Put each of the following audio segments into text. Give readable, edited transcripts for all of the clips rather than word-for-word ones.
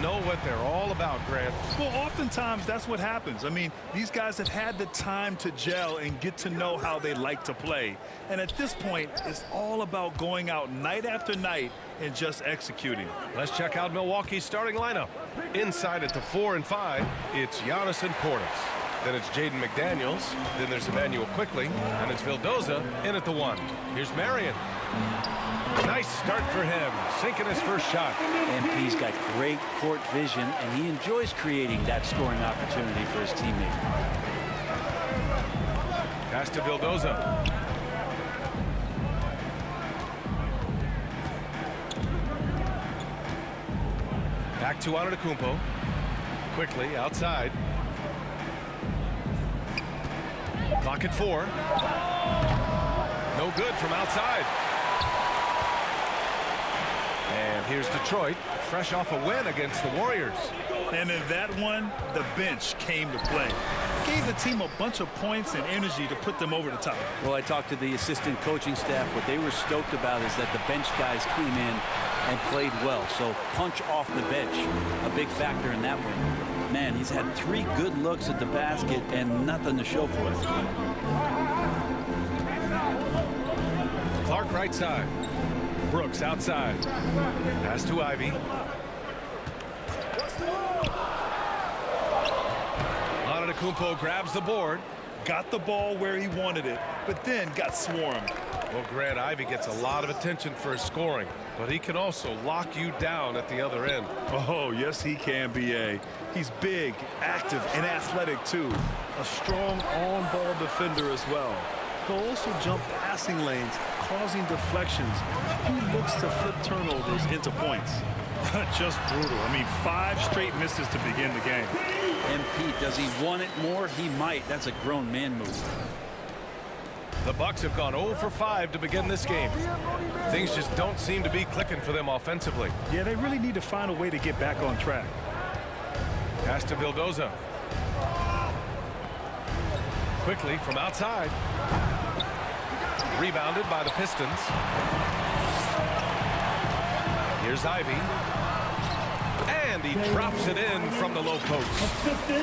know what they're all about, Grant. Well, oftentimes that's what happens. I mean, these guys have had the time to gel and get to know how they like to play. And at this point, it's all about going out night after night and just executing. Let's check out Milwaukee's starting lineup. Inside at the 4 and 5, it's Giannis and Portis. Then it's Jaden McDaniels. Then there's Emmanuel Quickley. And it's Vildoza in at the 1. Here's Marion. Nice start for him, sinking his first shot. MP's got great court vision, and he enjoys creating that scoring opportunity for his teammate. Pass to Vildoza. Back to Antetokounmpo. Quickly outside. Clock at 4. No good from outside. And here's Detroit, fresh off a win against the Warriors. And in that one, the bench came to play. Gave the team a bunch of points and energy to put them over the top. Well, I talked to the assistant coaching staff. What they were stoked about is that the bench guys came in and played well. So punch off the bench, a big factor in that win. Man, he's had 3 good looks at the basket and nothing to show for it. Clark right side. Brooks outside. Pass to Ivy. Antetokounmpo grabs the board. Got the ball where he wanted it, but then got swarmed. Well, Grant, Ivy gets a lot of attention for his scoring, but he can also lock you down at the other end. Oh, yes, he can, B.A. He's big, active, and athletic, too. A strong on-ball defender as well. He'll also jump passing lanes, causing deflections. He looks to flip turnovers into points. Just brutal. I mean, 5 straight misses to begin the game. MP, does he want it more? He might. That's a grown man move. The Bucks have gone 0 for 5 to begin this game. Things just don't seem to be clicking for them offensively. Yeah, they really need to find a way to get back on track. Pass to Vildoza. Quickly from outside. Rebounded by the Pistons. Here's Ivy. And he drops it in from the low post.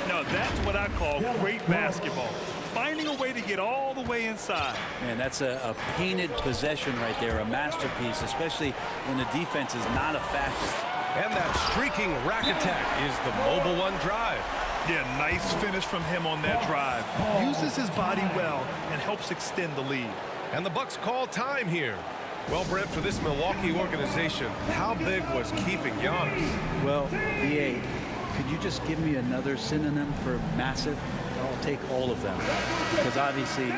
Now that's what I call great basketball. Finding a way to get all the way inside. Man, that's a painted possession right there, a masterpiece, especially when the defense is not a factor. And that streaking rack attack is the mobile 1 drive. Yeah, nice finish from him on that drive. Uses his body well and helps extend the lead. And the Bucks call time here. Well, Brent, for this Milwaukee organization, how big was keeping Giannis? Well, BA, could you just give me another synonym for massive? I'll take all of them. Because obviously,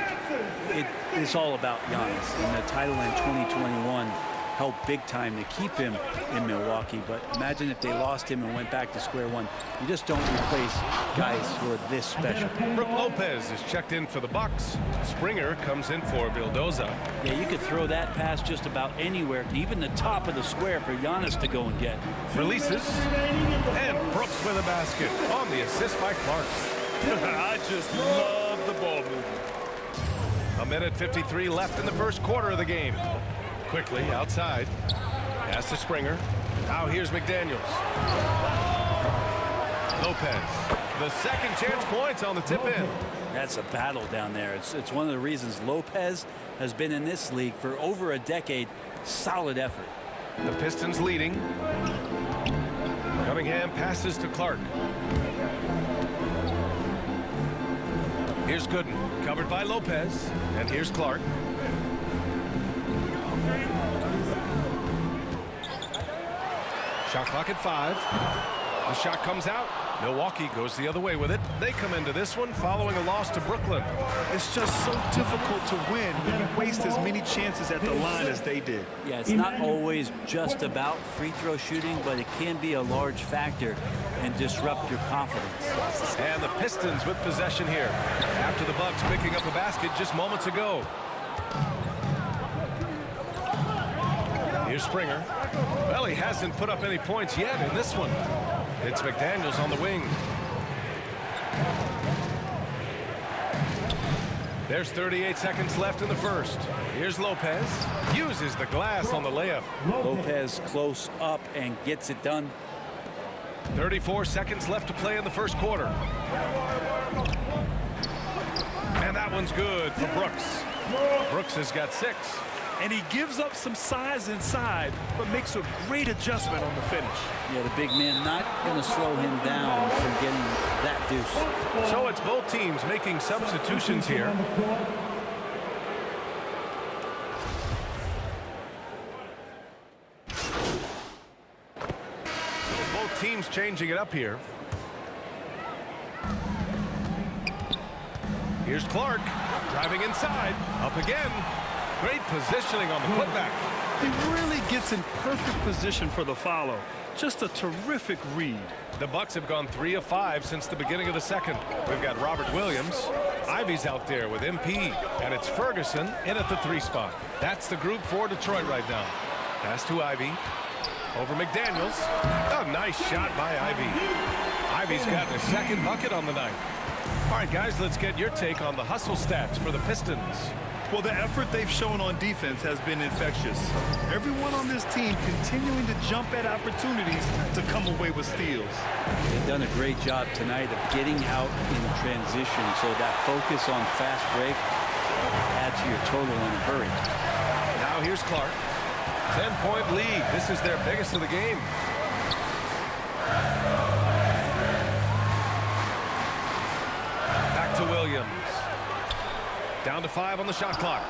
it's all about Giannis. And the title in 2021 helped big time to keep him in Milwaukee. But imagine if they lost him and went back to square one. You just don't replace guys who are this special. Brook Lopez is checked in for the Bucks. Springer comes in for Vildoza. Yeah, you could throw that pass just about anywhere, even the top of the square for Giannis to go and get. Releases. And Brooks with a basket on the assist by Clark. I just love the ball movement. 1:53 left in the first quarter of the game. Quickly outside. Pass to Springer. Now here's McDaniels. Lopez. The second chance points on the tip in. That's a battle down there. It's one of the reasons Lopez has been in this league for over a decade. Solid effort. The Pistons leading. Cunningham passes to Clark. Here's Gooden, covered by Lopez. And here's Clark. Shot clock at 5. The shot comes out. Milwaukee goes the other way with it. They come into this one following a loss to Brooklyn. It's just so difficult to win when you waste as many chances at the line as they did. Yeah, it's not always just about free throw shooting, but it can be a large factor and disrupt your confidence. And the Pistons with possession here after the Bucks picking up a basket just moments ago. Here's Springer. Well, he hasn't put up any points yet in this one. It's McDaniels on the wing. There's 38 seconds left in the first. Here's Lopez. Uses the glass on the layup. Lopez close up and gets it done. 34 seconds left to play in the first quarter. And that one's good for Brooks. Brooks has got 6. And he gives up some size inside, but makes a great adjustment on the finish. Yeah, the big man not going to slow him down from getting that deuce. So it's both teams making substitutions here. Both teams changing it up here. Here's Clark driving inside. Up again. Great positioning on the putback. He really gets in perfect position for the follow. Just a terrific read. The Bucks have gone 3 of 5 since the beginning of the second. We've got Robert Williams. Ivy's out there with MP. And it's Ferguson in at the 3 spot. That's the group for Detroit right now. Pass to Ivy. Over McDaniels. Oh, nice shot by Ivy. Ivy's gotten a second bucket on the night. All right, guys, let's get your take on the hustle stats for the Pistons. Well, the effort they've shown on defense has been infectious. Everyone on this team continuing to jump at opportunities to come away with steals. They've done a great job tonight of getting out in transition, so that focus on fast break adds to your total in a hurry. Now here's Clark. 10-point lead. This is their biggest of the game. Back to Williams. Down to 5 on the shot clock.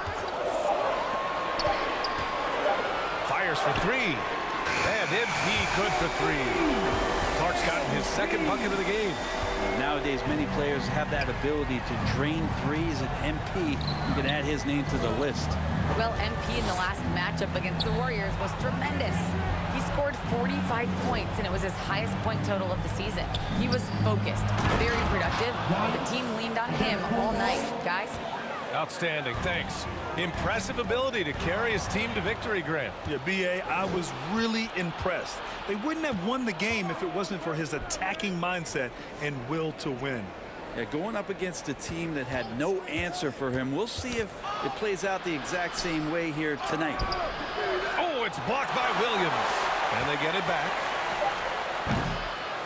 Fires for 3. And MP good for 3. Clark's gotten his second bucket of the game. Nowadays, many players have that ability to drain threes, and MP, you can add his name to the list. Well, MP in the last matchup against the Warriors was tremendous. He scored 45 points, and it was his highest point total of the season. He was focused, very productive. The team leaned on him all night, guys. Outstanding, thanks. Impressive ability to carry his team to victory, Grant. Yeah, B.A., I was really impressed. They wouldn't have won the game if it wasn't for his attacking mindset and will to win. Yeah, going up against a team that had no answer for him. We'll see if it plays out the exact same way here tonight. Oh, it's blocked by Williams. And they get it back.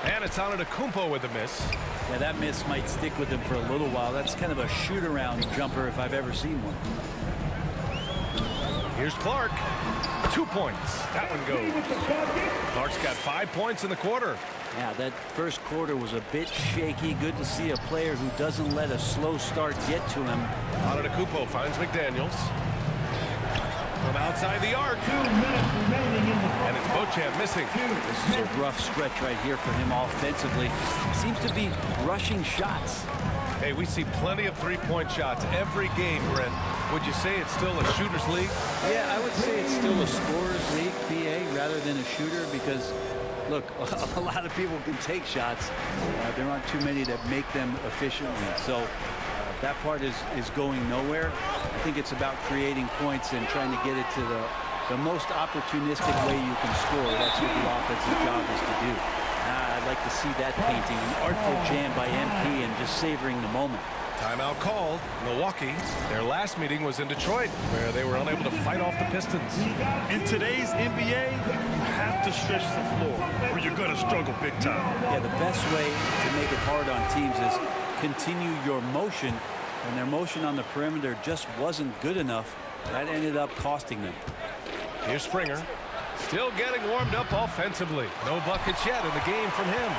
And it's Antetokounmpo with the miss. Yeah, that miss might stick with him for a little while. That's kind of a shoot-around jumper if I've ever seen one. Here's Clark. 2 points. That one goes. Clark's got 5 points in the quarter. Yeah, that first quarter was a bit shaky. Good to see a player who doesn't let a slow start get to him. Antetokounmpo finds McDaniels. From outside the arc. And it's Beauchamp missing. This is a rough stretch right here for him offensively. Seems to be rushing shots. Hey, we see plenty of three-point shots every game, Brent. Would you say it's still a shooter's league? Yeah, I would say it's still a scorer's league, PA, rather than a shooter, because, look, a lot of people can take shots. There aren't too many that make them efficiently. So that part is going nowhere. I think it's about creating points and trying to get it to the most opportunistic way you can score. That's what the offensive job is to do. I'd like to see that painting, an artful jam by MP and just savoring the moment. Timeout called. Milwaukee. Their last meeting was in Detroit, where they were unable to fight off the Pistons. In today's NBA, you have to stretch the floor, or you're going to struggle big time. Yeah, the best way to make it hard on teams is continue your motion, and their motion on the perimeter just wasn't good enough. That ended up costing them. Here's Springer. Still getting warmed up offensively. No buckets yet in the game from him.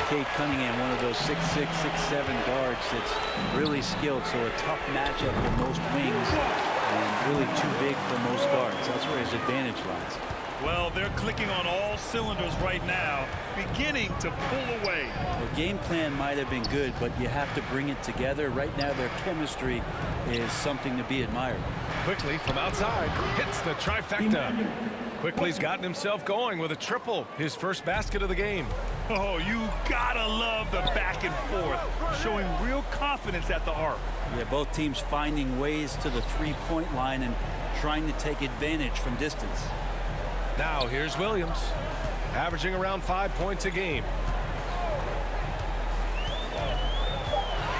Cade Cunningham, one of those 6'6", 6'7" guards that's really skilled, so a tough matchup for most wings and really too big for most guards. That's where his advantage lies. Well, they're clicking on all cylinders right now, beginning to pull away. The game plan might have been good, but you have to bring it together. Right now, their chemistry is something to be admired. Quickly from outside, hits the trifecta. Quickly's gotten himself going with a triple, his first basket of the game. Oh, you gotta love the back and forth, showing real confidence at the arc. Yeah, both teams finding ways to the three-point line and trying to take advantage from distance. Now here's Williams, averaging around 5 points a game.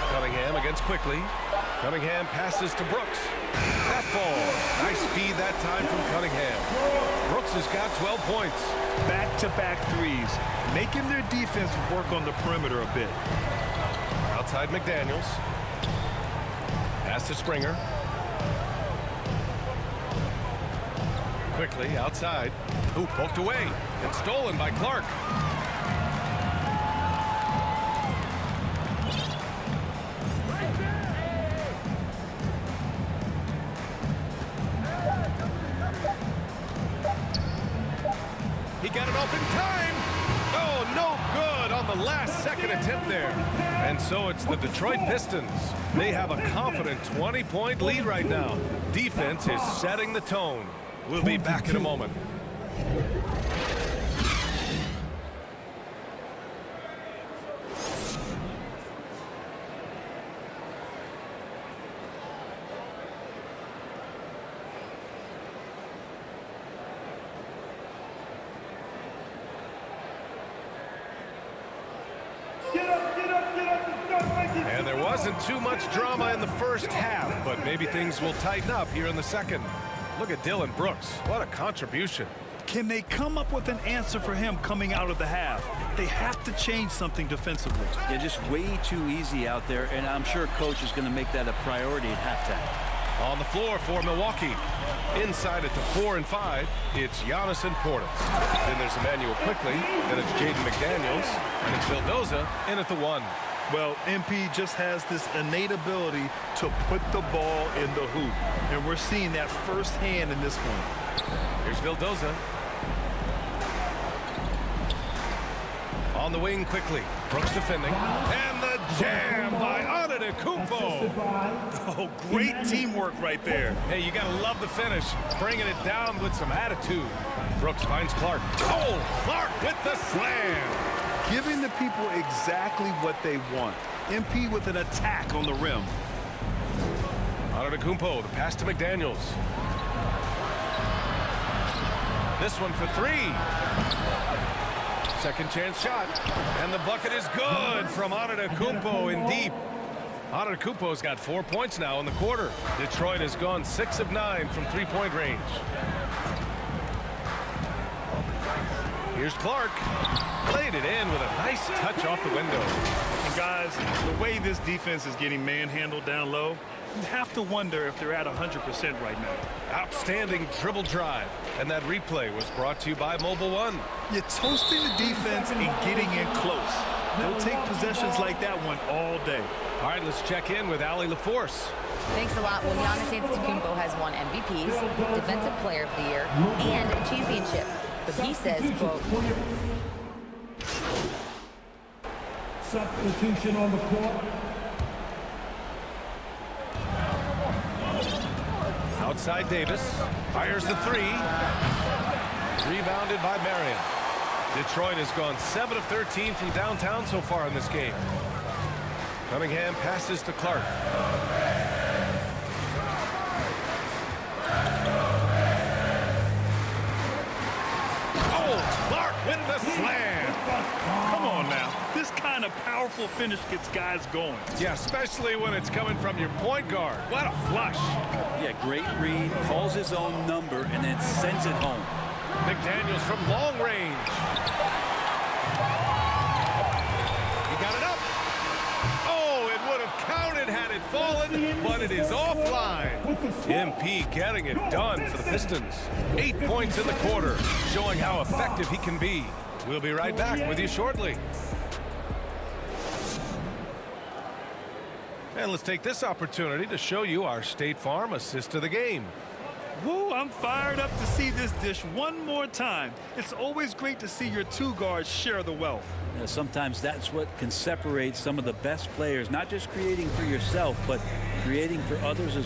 Cunningham against Quickly. Cunningham passes to Brooks. That falls. Nice feed that time from Cunningham. Brooks has got 12 points. Back-to-back threes, making their defense work on the perimeter a bit. Outside McDaniels. Pass to Springer. Quickly outside. Ooh, poked away and stolen by Clark. He got it off in time. Oh, no good on the last second attempt there. And so it's the Detroit Pistons. They have a confident 20-point lead right now. Defense is setting the tone. We'll be back in a moment. And there wasn't too much drama in the first half, but maybe things will tighten up here in the second. Look at Dylan Brooks. What a contribution. Can they come up with an answer for him coming out of the half? They have to change something defensively. Yeah, just way too easy out there, and I'm sure coach is going to make that a priority at halftime. On the floor for Milwaukee. Inside at the 4 and 5, it's Giannis and Portis. Then there's Emmanuel Quickly. Then it's Jaden McDaniels. And it's Vildoza in at the 1. Well, MP just has this innate ability to put the ball in the hoop. And we're seeing that firsthand in this one. Here's Vildoza. On the wing quickly. Brooks defending. And the jam by Antetokounmpo. Oh, great teamwork right there. Hey, you got to love the finish. Bringing it down with some attitude. Brooks finds Clark. Oh, Clark with the slam. Giving the people exactly what they want. MP with an attack on the rim. Antetokounmpo, the pass to McDaniels. This one for 3. Second chance shot. And the bucket is good from Antetokounmpo in deep. Antetokounmpo's got 4 points now in the quarter. Detroit has gone 6 of 9 from three-point range. Here's Clark. Played it in with a nice touch off the window. And guys, the way this defense is getting manhandled down low, you have to wonder if they're at 100% right now. Outstanding dribble drive. And that replay was brought to you by Mobile One. You're toasting the defense and getting in close. They'll take possessions like that one all day. All right, let's check in with Allie LaForce. Thanks a lot. Well, Giannis Antetokounmpo has won MVPs, Defensive Player of the Year, and a championship. But he says, quote, substitution on the court. Outside Davis. Fires the 3. Rebounded by Marion. Detroit has gone 7 of 13 from downtown so far in this game. Cunningham passes to Clark. Clark with the slam. Come on now. This kind of powerful finish gets guys going. Yeah, especially when it's coming from your point guard. What a flush. Yeah, great read, calls his own number, and then sends it home. McDaniels from long range. He got it up. Oh, it would have counted had it fallen, but it is offline. MP getting it done for the Pistons. 8 points in the quarter, showing how effective he can be. We'll be right back with you shortly. And let's take this opportunity to show you our State Farm assist of the game. Woo, I'm fired up to see this dish one more time. It's always great to see your 2 guards share the wealth. Sometimes that's what can separate some of the best players, not just creating for yourself, but creating for others as well.